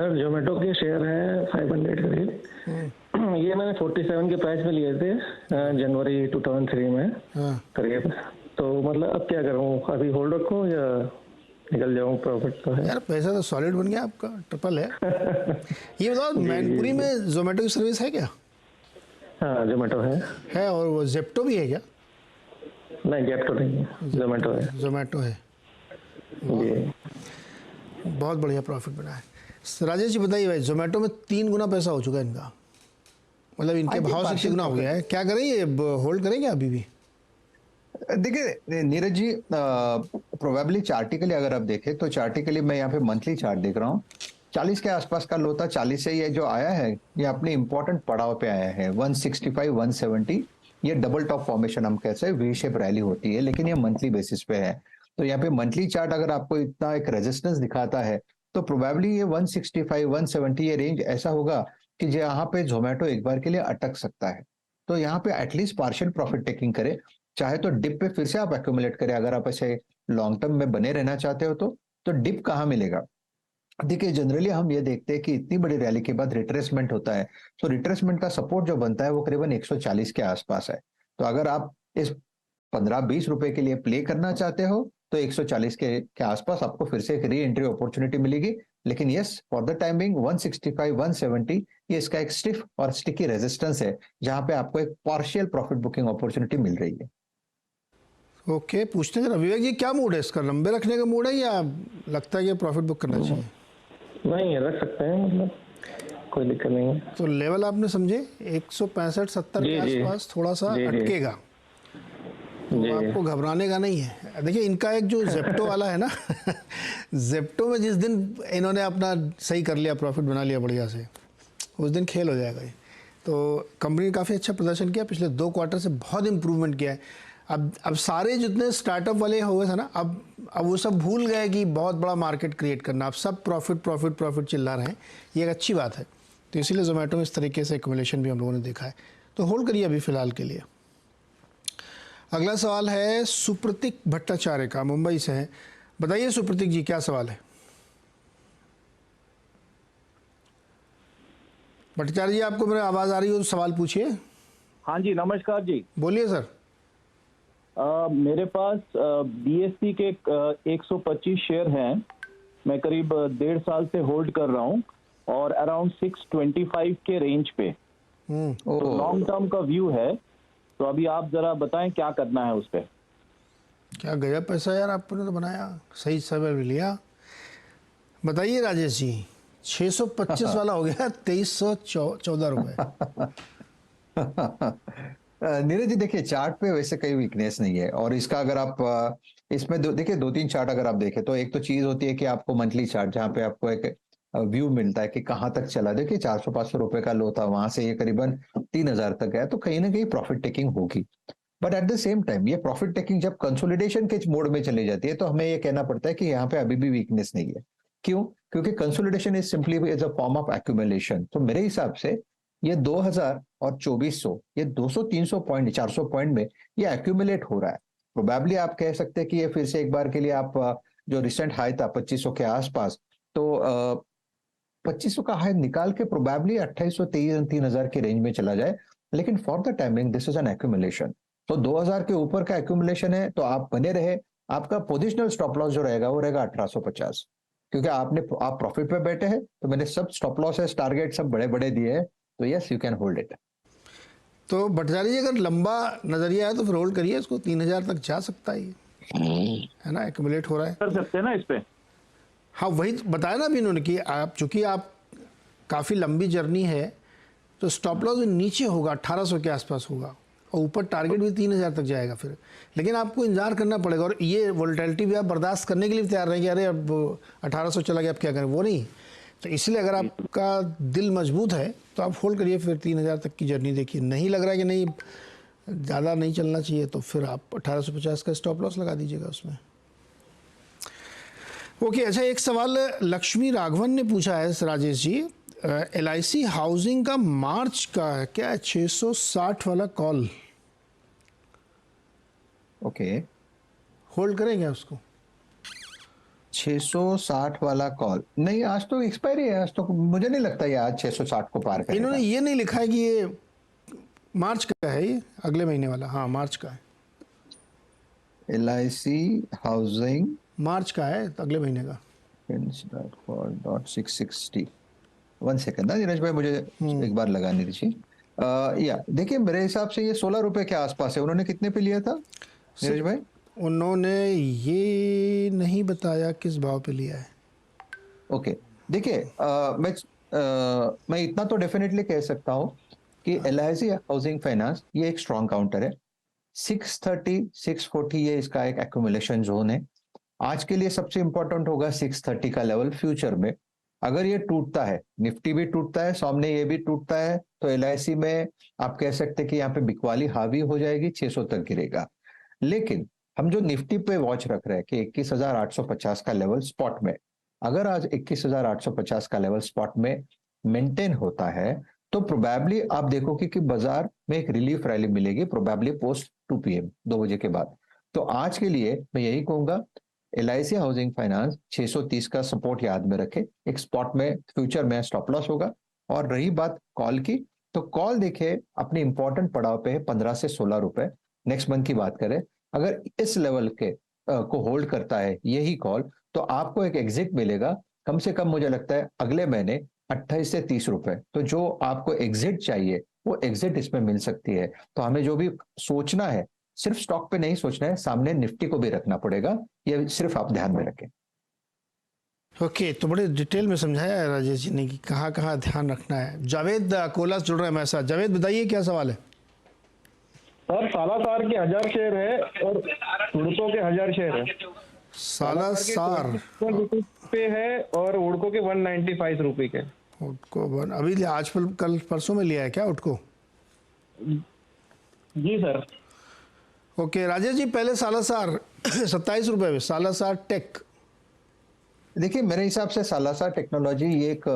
Sir Zomato के share है 500 करीब। ये मैंने 47 के प्राइस में लिए थे जनवरी 2003 में करीब। तो मतलब अब क्या करूँ, अभी होल्ड रखूँ या निकल जाऊँ? प्रॉफिट तो है यार, पैसा तो सॉलिड बन गया आपका, ट्रिपल है। ये बताओ, मैनपुरी में जोमेटो की सर्विस है क्या? हाँ जोमेटो है। और वो जेप्टो भी है क्या? नहीं जेप्टो नहीं है, जोमेटो है। जोमेटो है। जी बहुत बढ़िया प्रॉफिट बना है। राजेश जी बताइए भाई, जोमेटो में 3 गुना पैसा हो चुका है इनका, मतलब इनके भाव से 6 गुना हो गया है। क्या करें, ये होल्ड करेंगे अभी भी? देखिए नीरज जी, प्रोबेबली चार्टिकली अगर आप देखें तो चार्टिकली मैं यहाँ पे मंथली चार्ट देख रहा हूँ। 40 के आसपास का लो था, 40 से ये जो आया है ये अपने इंपॉर्टेंट पड़ाव पे आया है 165 170। ये डबल टॉप फॉर्मेशन हम कहते हैं, वी शेप रैली होती है, लेकिन ये मंथली बेसिस पे है। तो यहाँ पे मंथली चार्ट अगर आपको इतना एक रेजिस्टेंस दिखाता है तो प्रोबेबली ये 165 170 ये रेंज ऐसा होगा कि यहाँ पे जोमेटो एक बार के लिए अटक सकता है। तो यहाँ पे एटलीस्ट पार्शियल प्रॉफिट टेकिंग करे, चाहे तो डिप पे फिर से आप एक्यूमुलेट करें। अगर आप ऐसे लॉन्ग टर्म में बने रहना चाहते हो तो डिप कहाँ मिलेगा? देखिए जनरली हम ये देखते हैं कि इतनी बड़ी रैली के बाद रिट्रेसमेंट होता है, तो रिट्रेसमेंट का सपोर्ट जो बनता है वो करीबन 140 के आसपास है। तो अगर आप इस 15-20 रुपए के लिए प्ले करना चाहते हो तो 140 के आसपास आपको फिर से एक री एंट्री अपॉर्चुनिटी मिलेगी। लेकिन यस, फॉर द टाइमिंग 165 170 ये इसका एक स्टिफ और स्टिकी रेजिस्टेंस है, जहां पे आपको एक पार्शियल प्रॉफिट बुकिंग अपॉर्चुनिटी मिल रही है। ओके, पूछते हैं विवेक जी, क्या मूड है इसका? लंबे रखने का मूड है या लगता है कि प्रॉफिट बुक करना चाहिए? नहीं रख सकते हैं, मतलब कोई दिक्कत नहीं है। तो लेवल आपने समझे 165-70 के आसपास थोड़ा सा अटकेगा, तो आपको घबराने का नहीं है। देखिए इनका एक जो जेप्टो वाला है ना जेप्टो में जिस दिन इन्होंने अपना सही कर लिया, प्रॉफिट बना लिया बढ़िया से, उस दिन खेल हो जाएगा ये। तो कंपनी ने काफ़ी अच्छा प्रदर्शन किया, पिछले 2 क्वार्टर से बहुत इंप्रूवमेंट किया है। अब सारे जितने स्टार्टअप वाले हो गए थे ना, अब वो सब भूल गए कि बहुत बड़ा मार्केट क्रिएट करना। अब सब प्रॉफिट प्रॉफिट प्रॉफिट चिल्ला रहे हैं, ये एक अच्छी बात है। तो इसीलिए जोमेटो में इस तरीके से एक्यूमुलेशन भी हम लोगों ने देखा है। तो होल्ड करिए अभी फ़िलहाल के लिए। अगला सवाल है सुप्रतीक भट्टाचार्य का, मुंबई से है। बताइए सुप्रतीक जी, क्या सवाल है? भट्टाचार्य जी, आपको मेरी आवाज़ आ रही हो तो सवाल पूछिए। हाँ जी, नमस्कार जी। बोलिए सर। मेरे पास बीएससी के 125 शेयर हैं। मैं करीब 1.5 साल से होल्ड कर रहा हूँ और अराउंड 625 के रेंज पे। तो लॉन्ग टर्म का व्यू है, तो अभी आप जरा बताएं क्या करना है उस पर। क्या गया पैसा यार, आपने तो बनाया, सही समय भी लिया। बताइए राजेश जी, 625 वाला हो गया 2314 रुपये। नीरज जी देखिए, चार्ट पे वैसे कोई वीकनेस नहीं है, और इसका अगर आप इसमें देखिए 2-3 चार्ट अगर आप देखें तो एक तो चीज होती है कि आपको मंथली चार्ट जहां पे आपको एक व्यू मिलता है कि कहां तक चला। देखिए 400-500 रुपए का लो था, वहां से ये करीबन 3000 तक गया, तो कहीं ना कहीं प्रॉफिट टेकिंग होगी। But at the same time ये प्रॉफिट टेकिंग जब कंसोलिडेशन के मोड में चली जाती है तो हमें ये कहना पड़ता है कि यहाँ पे अभी भी वीकनेस नहीं है। क्यों? क्योंकि consolidation is simply as a form of accumulation. तो मेरे हिसाब से ये 2000 और 2400, ये 200-300 पॉइंट 400 पॉइंट में ये एक्यूमुलेट हो रहा है। प्रोबेबली आप कह सकते हैं कि ये फिर से एक बार के लिए आप जो रिसेंट हाई था 2500 के आसपास, तो 2500 का हाई निकाल के प्रोबेबली 2800 3000 के रेंज में चला जाए। लेकिन for the timing this is an accumulation. तो 2000 के ऊपर का एक्यूमुलेशन है, तो आप बने रहे। आपका पोजिशनल स्टॉप लॉस जो रहेगा वो रहेगा 1850, क्योंकि आप प्रॉफिट पे बैठे हैं। तो मैंने सब स्टॉप लॉसेस टारगेट सब बड़े बड़े दिए हैं, तो yes you can hold it. तो भट्टाचार्य जी, अगर लंबा नजरिया है तो फिर होल्ड करिए इसको, 3000 तक जा सकता है, है ना, एक्यूमुलेट हो रहा है। कर सकते हैं ना इस पे? हाँ, वही बताया ना अभी इन्होंने कि आप चूंकि आप काफ़ी लंबी जर्नी है, तो स्टॉप लॉस नीचे होगा 1800 के आसपास होगा, और ऊपर टारगेट भी 3000 तक जाएगा फिर। लेकिन आपको इंतजार करना पड़ेगा, और ये वोलेटिलिटी भी आप बर्दाश्त करने के लिए तैयार रहें कि अरे अब 1800 चला गया अब क्या करें, वो नहीं। तो इसलिए अगर आपका दिल मजबूत है तो आप होल्ड करिए, फिर 3000 तक की जर्नी देखिए। नहीं लग रहा है कि नहीं ज़्यादा नहीं चलना चाहिए, तो फिर आप 1850 का स्टॉप लॉस लगा दीजिएगा उसमें। ओके, अच्छा, एक सवाल लक्ष्मी राघवन ने पूछा है राजेश जी, LIC हाउसिंग का मार्च का है क्या 660 वाला कॉल, ओके होल्ड करेंगे उसको? 660 वाला कॉल नहीं, आज तो एक्सपायरी है, आज तो मुझे नहीं लगता ये आज 660 को पार करेगा। इन्होंने ये नहीं लिखा है कि ये मार्च का है, ये अगले महीने वाला, हाँ मार्च का है। LIC हाउसिंग मार्च का है, अगले महीने का। 660 1 सेकंड ना नीरज भाई, मुझे एक बार लगाने दीजिए। या देखिए मेरे हिसाब से ये 16 रुपए के आसपास है। उन्होंने कितने पे लिया था नीरज भाई? उन्होंने ये नहीं बताया किस भाव पे लिया है। ओके देखिए मैं इतना तो डेफिनेटली कह सकता हूँ कि LIC हाउसिंग फाइनेंस ये एक स्ट्रॉन्ग काउंटर है। 630 640 ये इसका एक एक्यूमुलेशन जोन है। आज के लिए सबसे इंपॉर्टेंट होगा 630 का लेवल। फ्यूचर में अगर ये टूटता है, निफ्टी भी टूटता है, सामने ये भी टूटता है, तो LIC में आप कह सकते हैं कि यहाँ पे बिकवाली हावी हो जाएगी, 600 तक गिरेगा। लेकिन हम जो निफ्टी पे वॉच रख रहे हैं कि 21,850 का लेवल स्पॉट में, अगर आज 21,850 का लेवल स्पॉट में मेंटेन होता है तो प्रोबेबली आप देखोगे कि बाजार में एक रिलीफ रैली मिलेगी, प्रोबेबली पोस्ट 2 PM 2 बजे के बाद। तो आज के लिए मैं यही कहूंगा LIC हाउसिंग फाइनेंस 630 का सपोर्ट याद में रखे। एक स्पॉट में फ्यूचर में स्टॉप लॉस होगा। और रही बात कॉल की, तो कॉल देखे अपने इंपॉर्टेंट पड़ाव पे है 15 से 16 रुपए। नेक्स्ट मंथ की बात करें, अगर इस लेवल के को होल्ड करता है यही कॉल, तो आपको एक एग्जिट मिलेगा कम से कम मुझे लगता है अगले महीने 28 से 30 रुपए। तो जो आपको एग्जिट चाहिए वो एग्जिट इसमें मिल सकती है। तो हमें जो भी सोचना है, सिर्फ स्टॉक पे नहीं सोचना है, सामने निफ्टी को भी रखना पड़ेगा। ये सिर्फ आप ध्यान में रखें। ओके, तो बड़े डिटेल में समझाया है राजेश जी ने कि कहाँ कहाँ ध्यान रखना है। जावेद कोलास जुड़ रहे हैं हमारे साथ। जावेद बताइए क्या सवाल है? सर सालासार के 1000 शेयर है और उड़को के 1000 शेयर है। सालासार पे है और उड़को के 195 रुपए के। उड़को अभी आज कल परसों में लिया है क्या उड़को? जी सर। ओके राजेश जी, पहले सालासार 27 रुपए में, सालासार टेक। देखिए मेरे हिसाब से सालासार टेक्नोलॉजी ये एक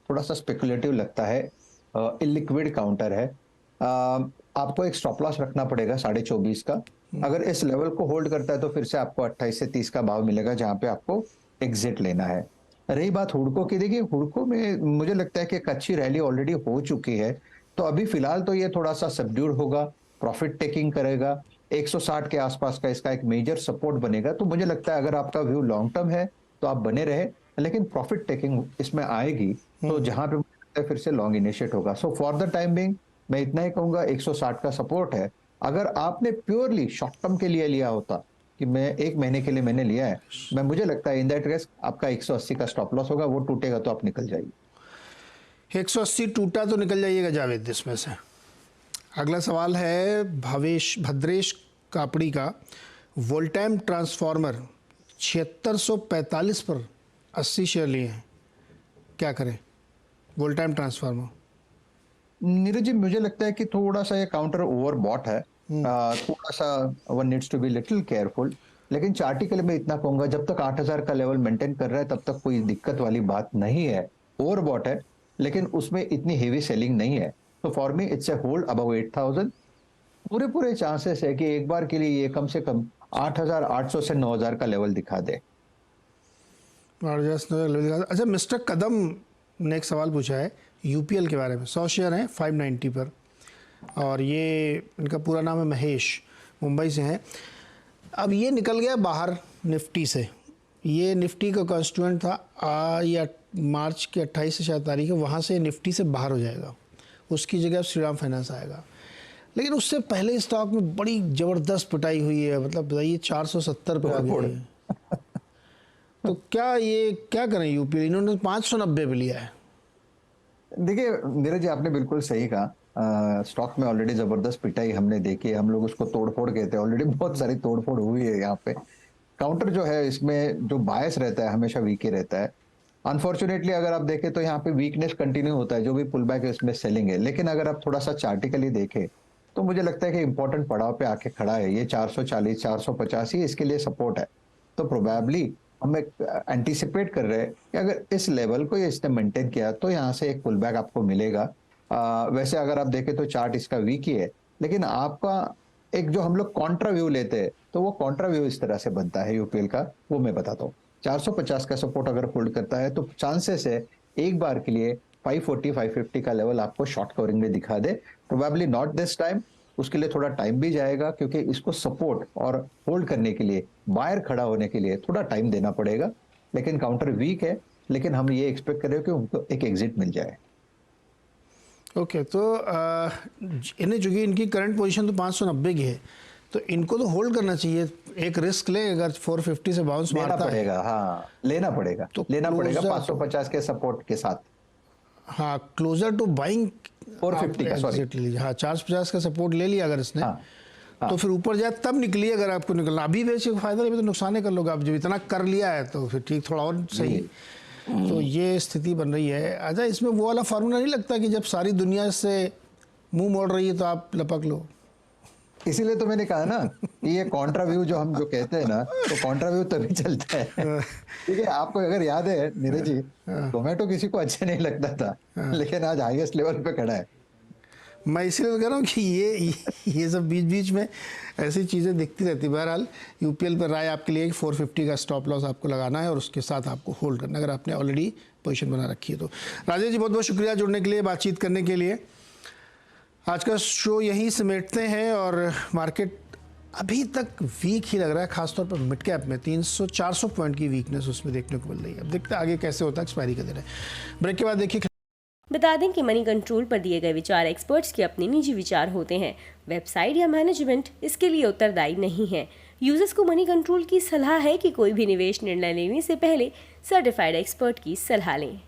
थोड़ा सा स्पेकुलेटिव लगता है, इलिक्विड काउंटर है। आपको एक स्टॉप लॉस रखना पड़ेगा 24.5 का। अगर इस लेवल को होल्ड करता है तो फिर से आपको 28 से 30 का भाव मिलेगा जहां पे आपको एग्जिट लेना है। रही बात हुडको की, देखिए हुडको में मुझे लगता है कि एक अच्छी रैली ऑलरेडी हो चुकी है, तो अभी फिलहाल तो ये थोड़ा सा सबड्यूड होगा, प्रॉफिट टेकिंग करेगा। 160 के आसपास का इसका एक मेजर सपोर्ट बनेगा। तो मुझे लगता है अगर आपका व्यू लॉन्ग टर्म है तो आप बने रहे, लेकिन प्रॉफिट टेकिंग इसमें आएगी तो जहां पे फिर से लॉन्ग इनिशिएट होगा। So for the time being मैं इतना ही कहूंगा 160 का सपोर्ट है। अगर आपने प्योरली शॉर्ट टर्म के लिए लिया होता कि मैं 1 महीने के लिए मैंने लिया है, मुझे लगता है इन दैट केस आपका 180 का स्टॉप लॉस होगा, वो टूटेगा तो आप निकल जाइए। 180 टूटा तो निकल जाइएगा जावेद इसमें से। अगला सवाल है भद्रेश कापड़ी का। वोल्टाइम ट्रांसफार्मर 7645 पर 80 शेयर लिए हैं, क्या करें? वोल्टाइम ट्रांसफार्मर नीरज जी मुझे लगता है कि थोड़ा सा ये काउंटर ओवर बॉट है, थोड़ा सा one needs to be little careful. लेकिन चार्टिकल में इतना कहूंगा, जब तक 8000 का लेवल मेंटेन कर रहा है तब तक कोई दिक्कत वाली बात नहीं है। ओवर बॉट है लेकिन उसमें इतनी हेवी सेलिंग नहीं है। तो for me it's a hold above 8000। पूरे चांसेस है कि एक बार के लिए ये कम से कम 8800 से 9000 का लेवल दिखा दे। अच्छा, मिस्टर कदम ने एक सवाल पूछा है UPL के बारे में। 100 शेयर हैं 590 पर, और ये इनका पूरा नाम है महेश, मुंबई से हैं। अब ये निकल गया बाहर निफ्टी से। ये निफ्टी का कॉन्स्टिट्यूएंट था या मार्च के 28 से शायद तारीख है, वहाँ से निफ्टी से बाहर हो जाएगा, उसकी जगह श्रीराम फाइनेंस आएगा। लेकिन उससे पहले स्टॉक में बड़ी ज़बरदस्त पिटाई हुई है, मतलब बताइए 470 पे आ गई है। तो क्या करें UPL? इन्होंने 590 पे लिया है। देखिए नीरज जी आपने बिल्कुल सही कहा, स्टॉक में ऑलरेडी जबरदस्त पिटाई हमने देखी है। हम लोग उसको तोड़फोड़ कहते हैं, ऑलरेडी बहुत सारी तोड़फोड़ हुई है। यहाँ पे काउंटर जो है इसमें जो बायस रहता है हमेशा वीक ही रहता है। अनफॉर्चुनेटली अगर आप देखें तो यहाँ पे वीकनेस कंटिन्यू होता है, जो भी पुल बैक है इसमें सेलिंग है। लेकिन अगर आप थोड़ा सा चार्टिकली देखें तो मुझे लगता है कि इंपॉर्टेंट पड़ाव पे आके खड़ा है। ये 440 450 ही इसके लिए सपोर्ट है। तो प्रोबेबली हम एंटीसिपेट कर रहे हैं कि अगर इस लेवल को ये इसने मेंटेन किया तो यहाँ से एक पुल बैक आपको मिलेगा। वैसे अगर आप देखें तो चार्ट इसका वीक ही है, लेकिन आपका एक जो हम लोग कॉन्ट्रा व्यू लेते हैं तो वो कॉन्ट्रा व्यू इस तरह से बनता है UPL का, वो मैं बताता हूँ। 450 का सपोर्ट अगर होल्ड करता है तो चांसेस है एक बार के लिए 540 550 का लेवल आपको शॉर्ट कवरिंग में दिखा दे। प्रोबेबली नॉट दिस टाइम, उसके लिए थोड़ा टाइम भी जाएगा, क्योंकि इसको सपोर्ट और होल्ड करने के लिए, बायर खड़ा होने के लिए थोड़ा टाइम देना पड़ेगा। लेकिन काउंटर वीक है, लेकिन हम ये एक्सपेक्ट कर रहे हो कि उनको एक एग्जिट मिल जाए। ओके, तो इन्हें चूंकि इनकी करंट पोजीशन तो 590 की है, तो इनको तो होल्ड करना चाहिए। एक रिस्क ले, अगर 450 से बाउंस मारता पड़ेगा, हाँ लेना पड़ेगा, तो लेना पड़ेगा 550 के सपोर्ट के साथ। हाँ, क्लोजर टू बाइंग 450 का, सॉरी, हाँ 450 का सपोर्ट ले लिया अगर इसने, हाँ। तो फिर ऊपर जाए तब निकलिए। अगर आपको निकलना अभी बेच के फायदा नहीं, तो नुकसान ही कर लोगे आप। जब इतना कर लिया है तो फिर ठीक, थोड़ा और सही। तो ये स्थिति बन रही है। अच्छा, इसमें वो वाला फार्मूला नहीं लगता कि जब सारी दुनिया से मुंह मोड़ रही है तो आप लपक लो? इसीलिए तो मैंने कहा ना कि ये कॉन्ट्रा व्यू जो हम जो कहते हैं ना, तो कॉन्ट्रा व्यू तभी चलता है। ठीक है, आपको अगर याद है नीरज जी, टोमेटो किसी को अच्छा नहीं लगता था, लेकिन आज हाईएस्ट लेवल पे खड़ा है। मैं इसीलिए कह रहा हूँ कि ये सब बीच बीच में ऐसी चीज़ें दिखती रहती। बहरहाल यूपीएल पर राय आपके लिए 450 का स्टॉप लॉस आपको लगाना है और उसके साथ आपको होल्ड करना, अगर आपने ऑलरेडी पोजीशन बना रखी है तो। राजेश जी, बहुत बहुत शुक्रिया जुड़ने के लिए, बातचीत करने के लिए। आज का शो यहीं समेटते हैं और मार्केट अभी तक वीक ही लग रहा है, खासतौर पर मिड कैप में 300-400 पॉइंट की वीकनेस उसमें देखने को मिल रही है। अब देखते हैं आगे कैसे होता है, एक्सपायरी का दिन है। ब्रेक के बाद देखिए। बता दें कि मनी कंट्रोल पर दिए गए विचार एक्सपर्ट्स के अपने निजी विचार होते हैं। वेबसाइट या मैनेजमेंट इसके लिए उत्तरदायी नहीं है। यूजर्स को मनी कंट्रोल की सलाह है कि कोई भी निवेश निर्णय लेने से पहले सर्टिफाइड एक्सपर्ट की सलाह लें।